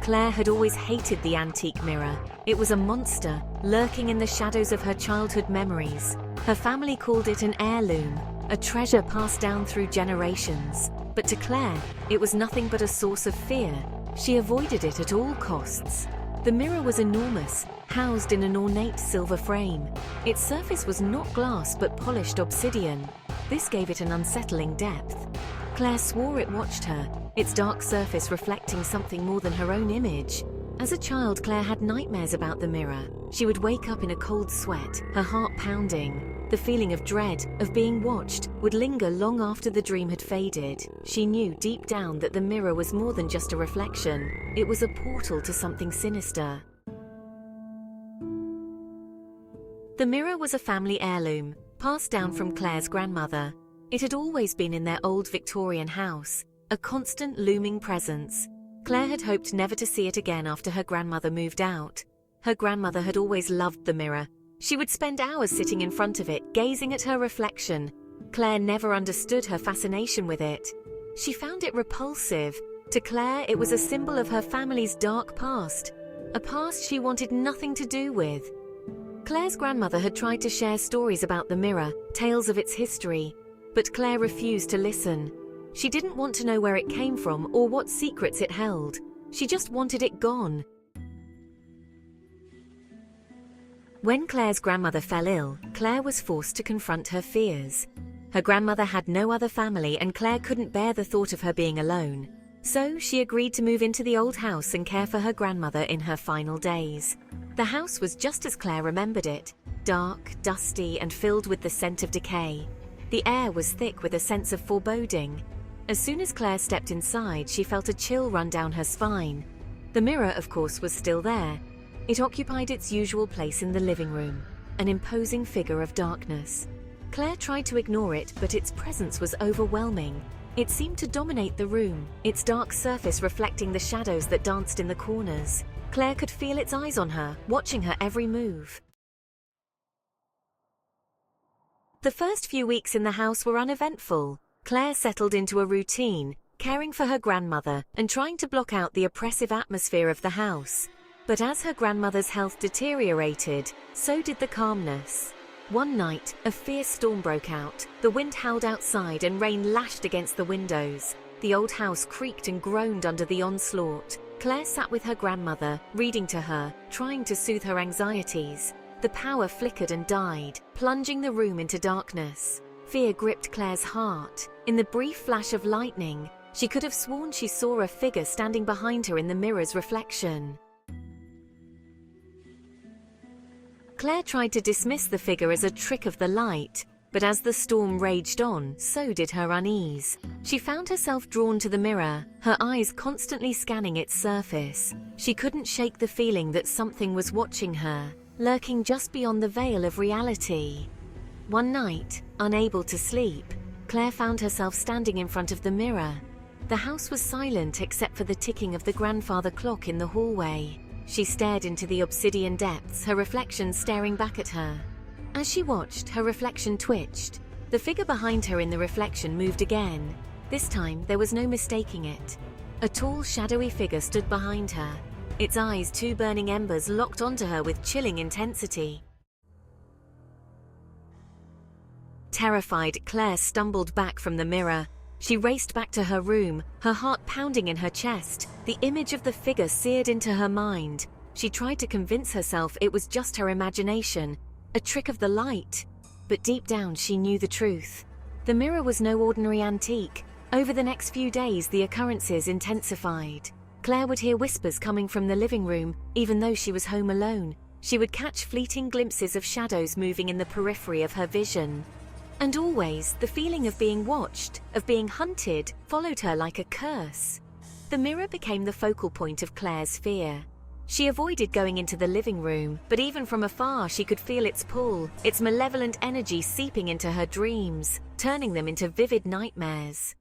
Claire had always hated the antique mirror. It was a monster, lurking in the shadows of her childhood memories. Her family called it an heirloom, a treasure passed down through generations. But to Claire, it was nothing but a source of fear. She avoided it at all costs. The mirror was enormous, housed in an ornate silver frame. Its surface was not glass but polished obsidian. This gave it an unsettling depth. Claire swore it watched her, its dark surface reflecting something more than her own image. As a child, Claire had nightmares about the mirror. She would wake up in a cold sweat, her heart pounding. The feeling of dread, of being watched, would linger long after the dream had faded. She knew deep down that the mirror was more than just a reflection. It was a portal to something sinister. The mirror was a family heirloom, passed down from Claire's grandmother. It had always been in their old Victorian house, a constant looming presence. Claire had hoped never to see it again after her grandmother moved out. Her grandmother had always loved the mirror. She would spend hours sitting in front of it, gazing at her reflection. Claire never understood her fascination with it. She found it repulsive. To Claire, it was a symbol of her family's dark past, a past she wanted nothing to do with. Claire's grandmother had tried to share stories about the mirror, tales of its history, but Claire refused to listen. She didn't want to know where it came from or what secrets it held. She just wanted it gone. When Claire's grandmother fell ill, Claire was forced to confront her fears. Her grandmother had no other family and Claire couldn't bear the thought of her being alone. So she agreed to move into the old house and care for her grandmother in her final days. The house was just as Claire remembered it, dark, dusty, and filled with the scent of decay. The air was thick with a sense of foreboding. As soon as Claire stepped inside, she felt a chill run down her spine. The mirror, of course, was still there. It occupied its usual place in the living room, an imposing figure of darkness. Claire tried to ignore it, but its presence was overwhelming. It seemed to dominate the room, its dark surface reflecting the shadows that danced in the corners. Claire could feel its eyes on her, watching her every move. The first few weeks in the house were uneventful. Claire settled into a routine, caring for her grandmother and trying to block out the oppressive atmosphere of the house. But as her grandmother's health deteriorated, so did the calmness. One night, a fierce storm broke out. The wind howled outside and rain lashed against the windows. The old house creaked and groaned under the onslaught. Claire sat with her grandmother, reading to her, trying to soothe her anxieties. The power flickered and died, plunging the room into darkness. Fear gripped Claire's heart. In the brief flash of lightning, she could have sworn she saw a figure standing behind her in the mirror's reflection. Claire tried to dismiss the figure as a trick of the light, but as the storm raged on, so did her unease. She found herself drawn to the mirror, her eyes constantly scanning its surface. She couldn't shake the feeling that something was watching her, lurking just beyond the veil of reality. One night, unable to sleep, Claire found herself standing in front of the mirror. The house was silent except for the ticking of the grandfather clock in the hallway. She stared into the obsidian depths, her reflection staring back at her. As she watched, her reflection twitched. The figure behind her in the reflection moved again. This time, there was no mistaking it. A tall, shadowy figure stood behind her. Its eyes, two burning embers, locked onto her with chilling intensity. Terrified, Claire stumbled back from the mirror. She raced back to her room, her heart pounding in her chest, the image of the figure seared into her mind. She tried to convince herself it was just her imagination, a trick of the light. But deep down she knew the truth. The mirror was no ordinary antique. Over the next few days the occurrences intensified. Claire would hear whispers coming from the living room, even though she was home alone. She would catch fleeting glimpses of shadows moving in the periphery of her vision. And always, the feeling of being watched, of being hunted, followed her like a curse. The mirror became the focal point of Claire's fear. She avoided going into the living room, but even from afar she could feel its pull, its malevolent energy seeping into her dreams, turning them into vivid nightmares.